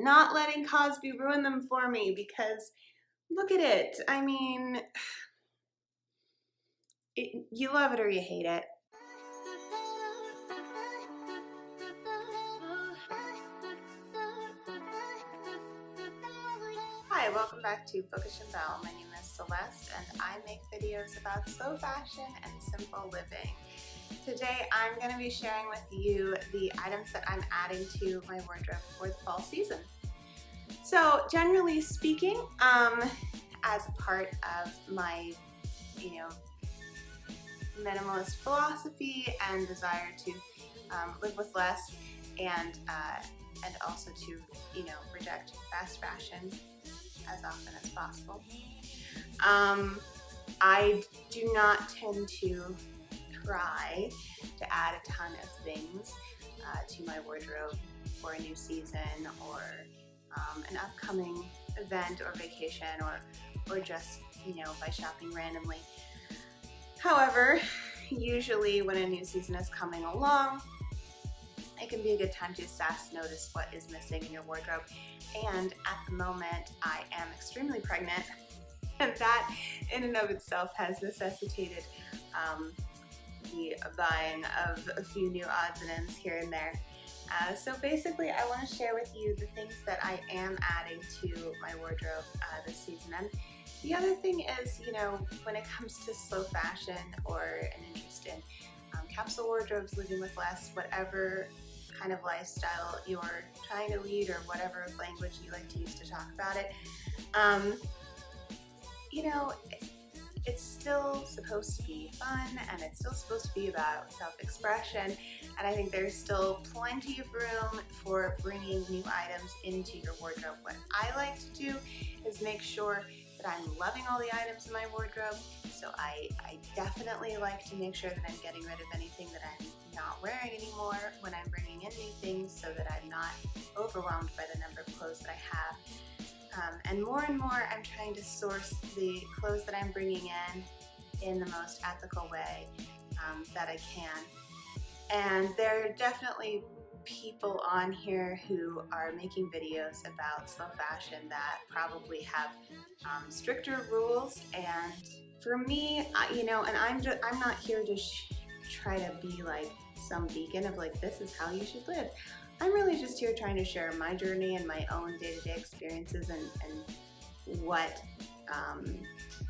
not letting Cosby ruin them for me, because look at it. I mean, you love it or you hate it. Hi, welcome back to Bookish and Belle. My name is Celeste and I make videos about slow fashion and simple living. Today I'm going to be sharing with you the items that I'm adding to my wardrobe for the fall season. So generally speaking, as a part of my, minimalist philosophy and desire to live with less and also to, reject fast fashion as often as possible. I do not tend to try to add a ton of things to my wardrobe for a new season or an upcoming event or vacation or just, by shopping randomly. However, usually when a new season is coming along, it can be a good time to assess, notice what is missing in your wardrobe. And at the moment, I am extremely pregnant, and that in and of itself has necessitated the buying of a few new odds and ends here and there. So basically, I want to share with you the things that I am adding to my wardrobe this season. And the other thing is, when it comes to slow fashion or an interest in capsule wardrobes, living with less, whatever kind of lifestyle you're trying to lead or whatever language you like to use to talk about it, it's still supposed to be fun and it's still supposed to be about self-expression, and I think there's still plenty of room for bringing new items into your wardrobe. What I like to do is make sure that I'm loving all the items in my wardrobe, so I definitely like to make sure that I'm getting rid of anything that I'm not wearing anymore when I'm bringing in new things, so that I'm not overwhelmed by the number of clothes that I have. And more, I'm trying to source the clothes that I'm bringing in the most ethical way that I can. And there are definitely people on here who are making videos about slow fashion that probably have stricter rules. And for me, and I'm not here to try to be like some beacon of like, this is how you should live. I'm really just here trying to share my journey and my own day-to-day experiences and what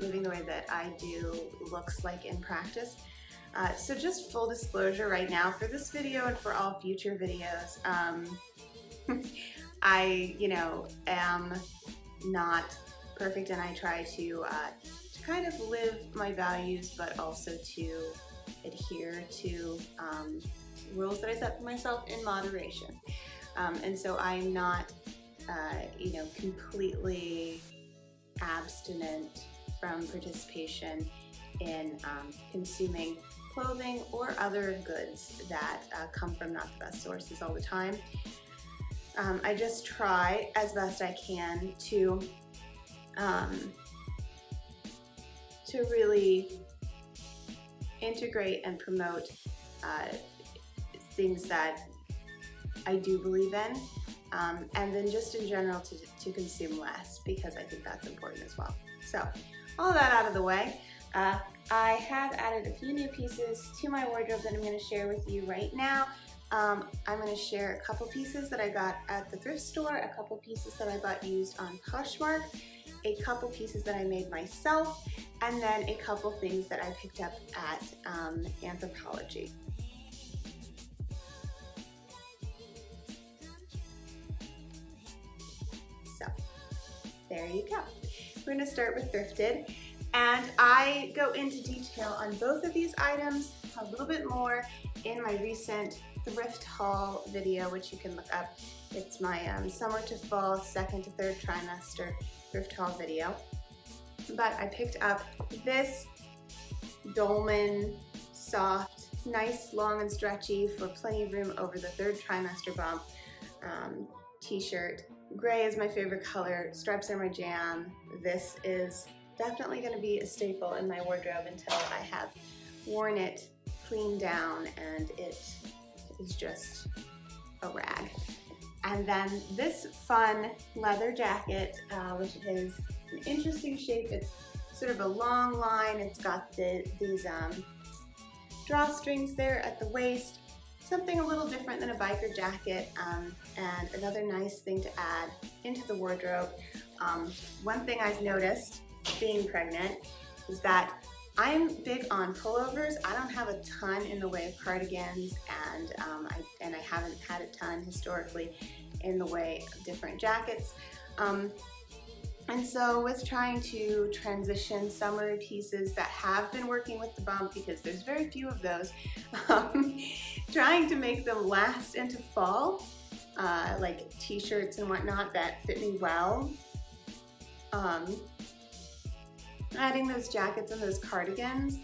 living the way that I do looks like in practice. So just full disclosure right now, for this video and for all future videos, I, am not perfect, and I try to kind of live my values, but also to adhere to rules that I set for myself in moderation. And so I'm not, completely abstinent from participation in consuming clothing or other goods that come from not the best sources all the time. I just try as best I can to really integrate and promote things that I do believe in, and then just in general to consume less, because I think that's important as well. So all that out of the way, I have added a few new pieces to my wardrobe that I'm going to share with you right now. I'm going to share a couple pieces that I got at the thrift store, a couple pieces that I bought used on Poshmark, a couple pieces that I made myself, and then a couple things that I picked up at Anthropologie. So there you go. We're going to start with thrifted, and I go into detail on both of these items a little bit more in my recent thrift haul video, which you can look up. It's my summer to fall, second to third trimester thrift haul video. But I picked up this dolman, soft, nice, long and stretchy for plenty of room over the third trimester bump t-shirt. Gray is my favorite color, stripes are my jam. This is definitely going to be a staple in my wardrobe until I have worn it clean down and it is just a rag. And then this fun leather jacket, which is an interesting shape. It's sort of a long line. It's got these drawstrings there at the waist. Something a little different than a biker jacket, and another nice thing to add into the wardrobe. One thing I've noticed being pregnant is that I'm big on pullovers. I don't have a ton in the way of cardigans, and I haven't had a ton historically in the way of different jackets. And so with trying to transition summer pieces that have been working with the bump, because there's very few of those, trying to make them last into fall, like t-shirts and whatnot that fit me well. Adding those jackets and those cardigans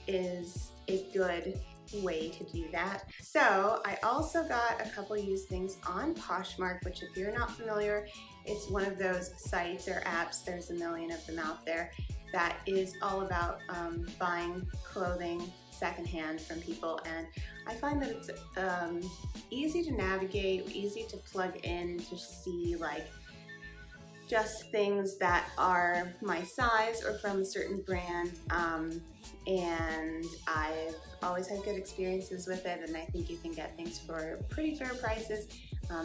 is a good way to do that. So I also got a couple used things on Poshmark, which if you're not familiar, it's one of those sites or apps, there's a million of them out there, that is all about buying clothing secondhand from people. And I find that it's easy to navigate, easy to plug in to see like just things that are my size or from a certain brand, and I've always had good experiences with it, and I think you can get things for pretty fair prices.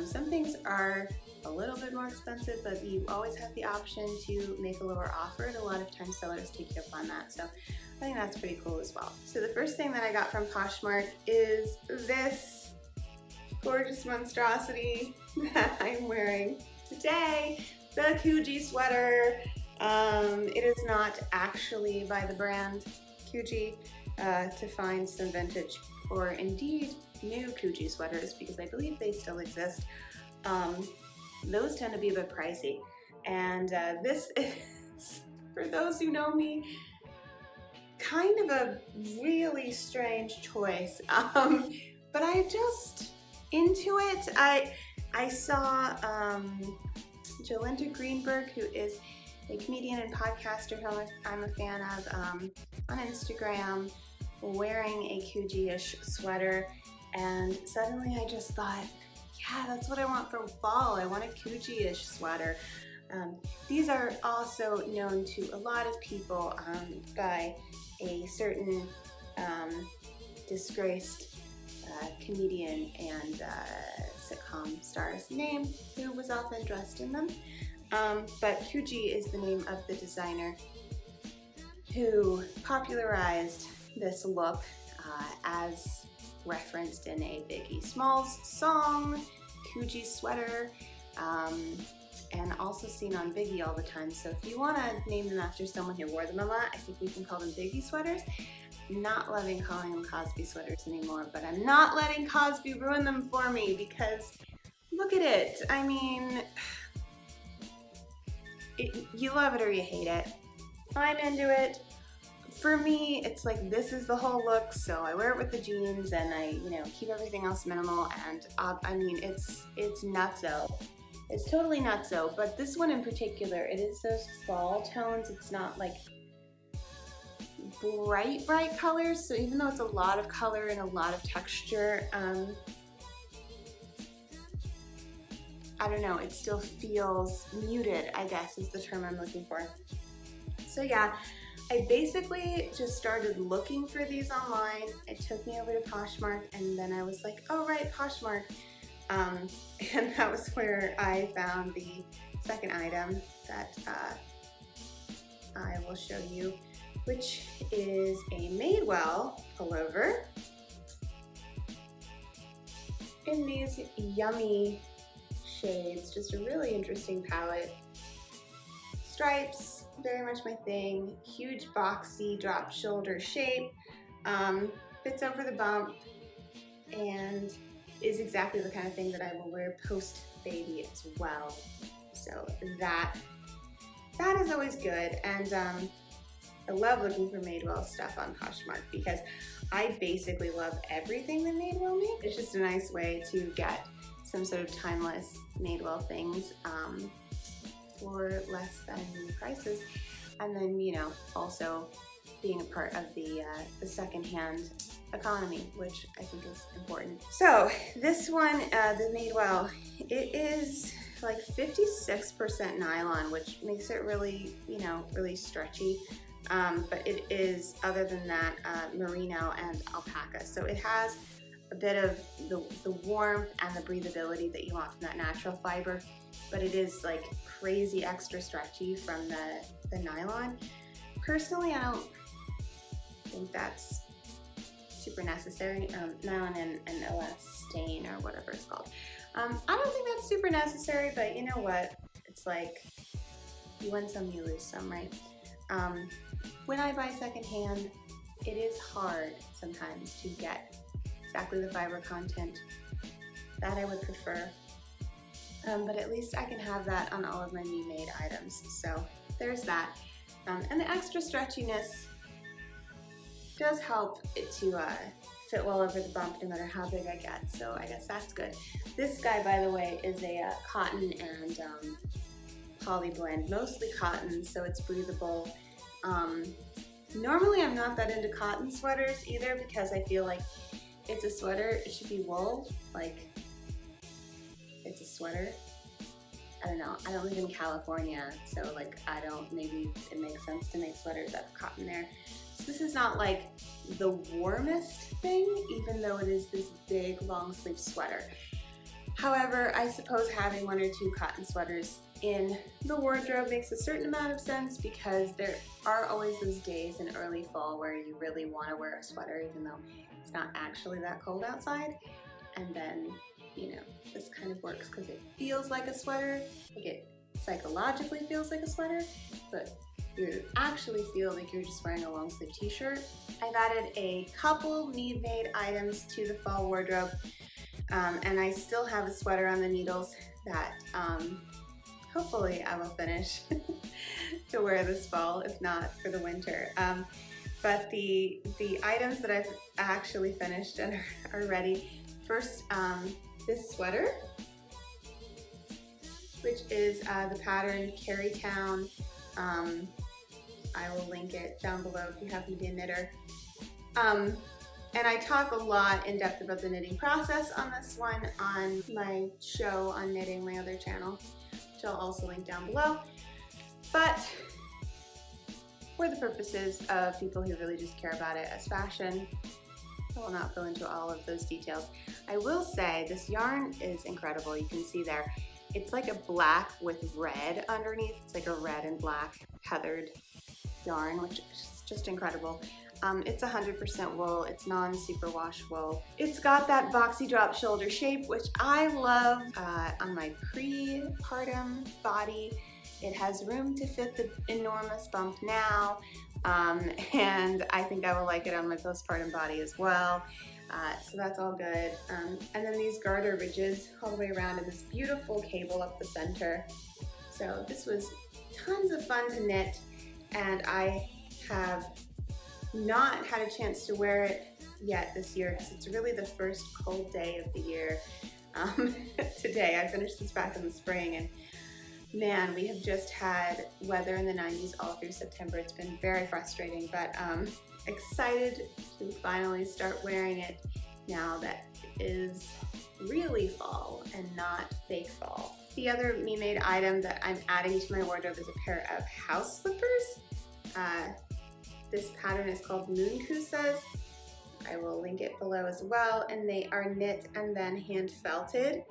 Some things are a little bit more expensive, but you always have the option to make a lower offer, and a lot of times sellers take you up on that, so I think that's pretty cool as well. So the first thing that I got from Poshmark is this gorgeous monstrosity that I'm wearing today. The Coogi sweater. It is not actually by the brand Coogi, to find some vintage or indeed new Coogi sweaters, because I believe they still exist. Those tend to be a bit pricey. And this is, for those who know me, kind of a really strange choice. But I just into it. I saw Jolenta Greenberg, who is a comedian and podcaster who I'm a fan of, on Instagram, wearing a Coogi-ish sweater, and suddenly I just thought, yeah, that's what I want for fall. I want a Coogi-ish sweater. These are also known to a lot of people by a certain disgraced comedian and sitcom star's name who was often dressed in them. But Coogi is the name of the designer who popularized this look, as referenced in a Biggie Smalls song, Coogi sweater, and also seen on Biggie all the time. So if you want to name them after someone who wore them a lot, I think we can call them Biggie sweaters. Not loving calling them Cosby sweaters anymore, but I'm not letting Cosby ruin them for me, because look at it. I mean, you love it or you hate it. I'm into it. For me, it's like this is the whole look, so I wear it with the jeans and I, keep everything else minimal, and I mean, it's nutso. It's totally nutso, but this one in particular, it is those fall tones. It's not like bright colors, so even though it's a lot of color and a lot of texture, I don't know, it still feels muted, I guess is the term I'm looking for. So yeah, I basically just started looking for these online. It took me over to Poshmark, and then I was like, oh right, Poshmark. And that was where I found the second item that I will show you, which is a Madewell pullover in these yummy shades. Just a really interesting palette. Stripes, very much my thing. Huge boxy drop shoulder shape. Fits over the bump and is exactly the kind of thing that I will wear post baby as well. So that is always good. And I love looking for Madewell stuff on Poshmark, because I basically love everything that Madewell makes. It's just a nice way to get some sort of timeless Madewell things for less than prices. And then, also being a part of the secondhand economy, which I think is important. So this one, the Madewell, it is like 56% nylon, which makes it really, really stretchy. But it is, other than that, merino and alpaca. So it has a bit of the warmth and the breathability that you want from that natural fiber, but it is like crazy extra stretchy from the nylon. Personally, I don't think that's super necessary. Nylon and elastane or whatever it's called. I don't think that's super necessary, but you know what? It's like you win some, you lose some, right? When I buy secondhand, it is hard sometimes to get exactly the fiber content that I would prefer. But at least I can have that on all of my me-made items. So there's that. And the extra stretchiness does help it to fit well over the bump no matter how big I get. So I guess that's good. This guy, by the way, is a cotton and poly blend, mostly cotton, so it's breathable. Normally I'm not that into cotton sweaters either because I feel like it's a sweater, it should be wool, like it's a sweater. I don't know, I don't live in California, so like maybe it makes sense to make sweaters out of cotton there. So this is not like the warmest thing, even though it is this big long sleeve sweater. However, I suppose having one or two cotton sweaters in the wardrobe makes a certain amount of sense because there are always those days in early fall where you really want to wear a sweater even though it's not actually that cold outside. And then, this kind of works because it feels like a sweater, like it psychologically feels like a sweater, but you actually feel like you're just wearing a long sleeve t-shirt. I've added a couple me-made items to the fall wardrobe, and I still have a sweater on the needles that hopefully I will finish to wear this fall, if not for the winter. But the items that I've actually finished and are ready, first this sweater, which is the pattern Carytown. I will link it down below if you happen to be a knitter. And I talk a lot in depth about the knitting process on this one on my show on knitting, my other channel, which I'll also link down below. But for the purposes of people who really just care about it as fashion, I will not go into all of those details. I will say this yarn is incredible. You can see there, it's like a black with red underneath. It's like a red and black heathered yarn, which is just incredible. It's 100% wool, it's non-superwash wool. It's got that boxy drop shoulder shape, which I love on my pre-partum body. It has room to fit the enormous bump now, and I think I will like it on my postpartum body as well. So that's all good. And then these garter ridges all the way around and this beautiful cable up the center. So this was tons of fun to knit, and I have not had a chance to wear it yet this year because it's really the first cold day of the year. Today, I finished this back in the spring, and man, we have just had weather in the 90s all through September. It's been very frustrating, but excited to finally start wearing it now that it is really fall and not fake fall. The other me-made item that I'm adding to my wardrobe is a pair of house slippers. This pattern is called Moon Kusas. I will link it below as well, and they are knit and then hand felted.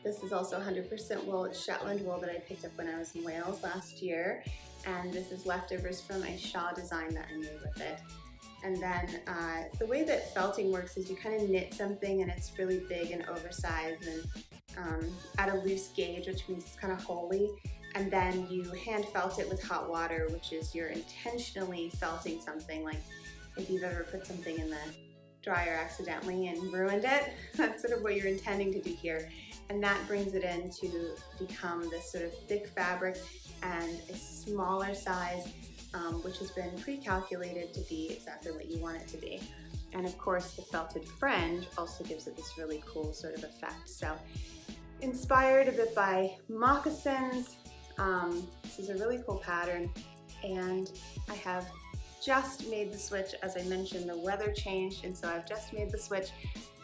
This is also 100% wool. It's Shetland wool that I picked up when I was in Wales last year, and this is leftovers from a shawl design that I made with it. And then the way that felting works is you kind of knit something and it's really big and oversized and at a loose gauge, which means it's kind of holey. And then you hand felt it with hot water, which is you're intentionally felting something. Like if you've ever put something in the dryer accidentally and ruined it, that's sort of what you're intending to do here. And that brings it in to become this sort of thick fabric and a smaller size, which has been pre-calculated to be exactly what you want it to be. And of course the felted fringe also gives it this really cool sort of effect. So inspired a bit by moccasins. This is a really cool pattern, and I have just made the switch. As I mentioned, the weather changed, and so I've just made the switch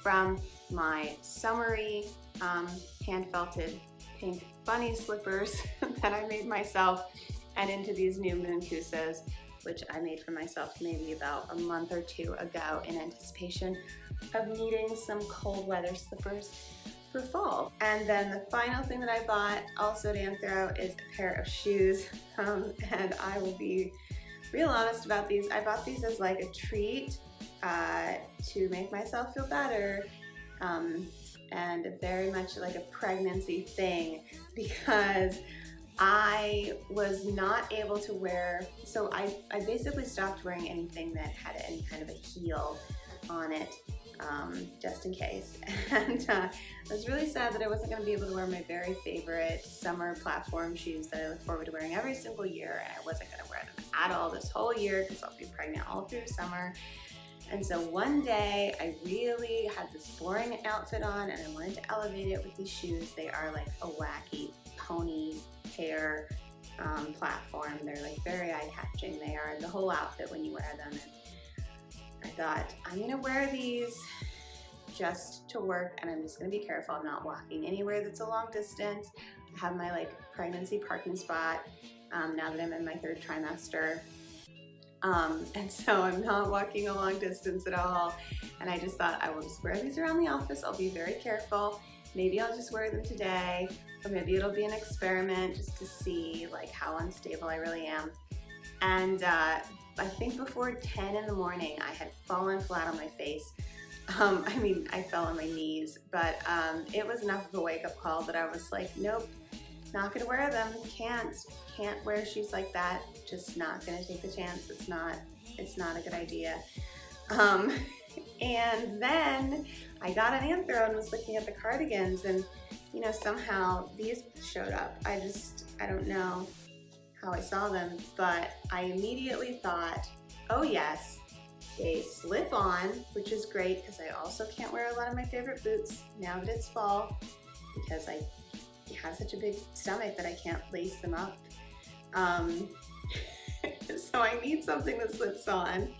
from my summery hand felted pink bunny slippers that I made myself and into these new Moon Kusos, which I made for myself maybe about a month or two ago in anticipation of needing some cold weather slippers for fall. And then the final thing that I bought, also to Anthro, is a pair of shoes. And I will be real honest about these. I bought these as like a treat to make myself feel better, and very much like a pregnancy thing, because I was not able to wear, so I basically stopped wearing anything that had any kind of a heel on it, just in case. And I was really sad that I wasn't going to be able to wear my very favorite summer platform shoes that I look forward to wearing every single year, and I wasn't going to wear them at all this whole year because I'll be pregnant all through summer. And so one day I really had this boring outfit on and I wanted to elevate it with these shoes. They are like a wacky pony hair platform. They're like very eye-catching. They are the whole outfit when you wear them. And I thought, I'm gonna wear these just to work, and I'm just gonna be careful. I'm not walking anywhere that's a long distance. I have my like pregnancy parking spot now that I'm in my 3rd trimester. And so I'm not walking a long distance at all. And I just thought I will just wear these around the office. I'll be very careful. Maybe I'll just wear them today, or maybe it'll be an experiment just to see like how unstable I really am. And I think before 10 in the morning, I had fallen flat on my face. I mean, I fell on my knees, but it was enough of a wake-up call that I was like, nope, not gonna wear them. Can't wear shoes like that. Just not gonna take the chance. It's not a good idea. And then I got an Anthro and was looking at the cardigans, and you know, somehow these showed up. I don't know how I saw them, but I immediately thought, oh yes, they slip on, which is great because I also can't wear a lot of my favorite boots now that it's fall, because I have such a big stomach that I can't lace them up. So I need something that slips on.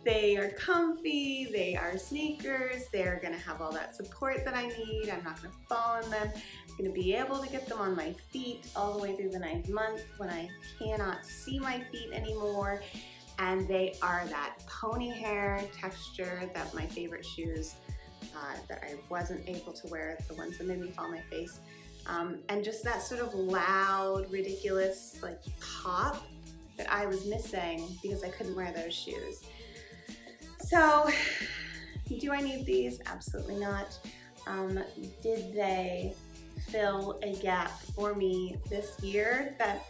They are comfy, they are sneakers, they're gonna have all that support that I need. I'm not gonna fall in them. I'm gonna be able to get them on my feet all the way through the 9th month when I cannot see my feet anymore. And they are that pony hair texture that my favorite shoes that I wasn't able to wear, the ones that made me fall on my face. And just that sort of loud, ridiculous like pop that I was missing because I couldn't wear those shoes. So, do I need these? Absolutely not. Did they fill a gap for me this year that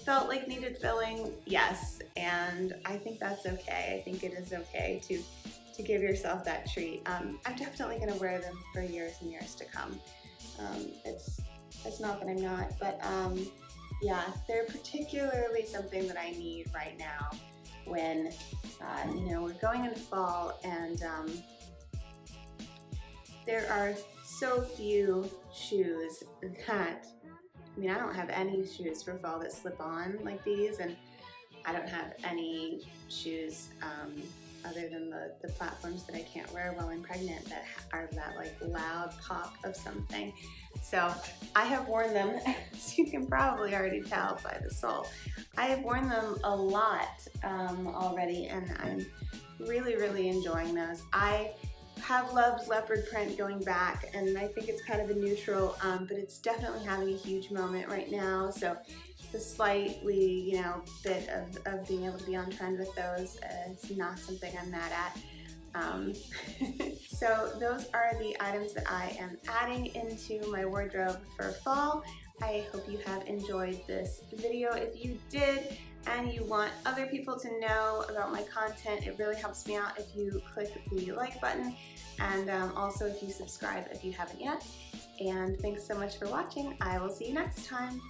felt like needed filling? Yes, and I think that's okay. I think it is okay to give yourself that treat. I'm definitely gonna wear them for years and years to come. It's not that I'm not, but yeah, they're particularly something that I need right now when you know, we're going into fall, and there are so few shoes that, I mean, I don't have any shoes for fall that slip on like these, and I don't have any shoes other than the platforms that I can't wear while I'm pregnant that are that like loud pop of something. So I have worn them, as you can probably already tell by the sole. I have worn them a lot already, and I'm really, really enjoying those. I have loved leopard print going back, and I think it's kind of a neutral, but it's definitely having a huge moment right now. So the slightly, you know, bit of being able to be on trend with those is not something I'm mad at. So those are the items that I am adding into my wardrobe for fall. I hope you have enjoyed this video. If you did and you want other people to know about my content, it really helps me out if you click the like button, and also if you subscribe if you haven't yet. And thanks so much for watching. I will see you next time.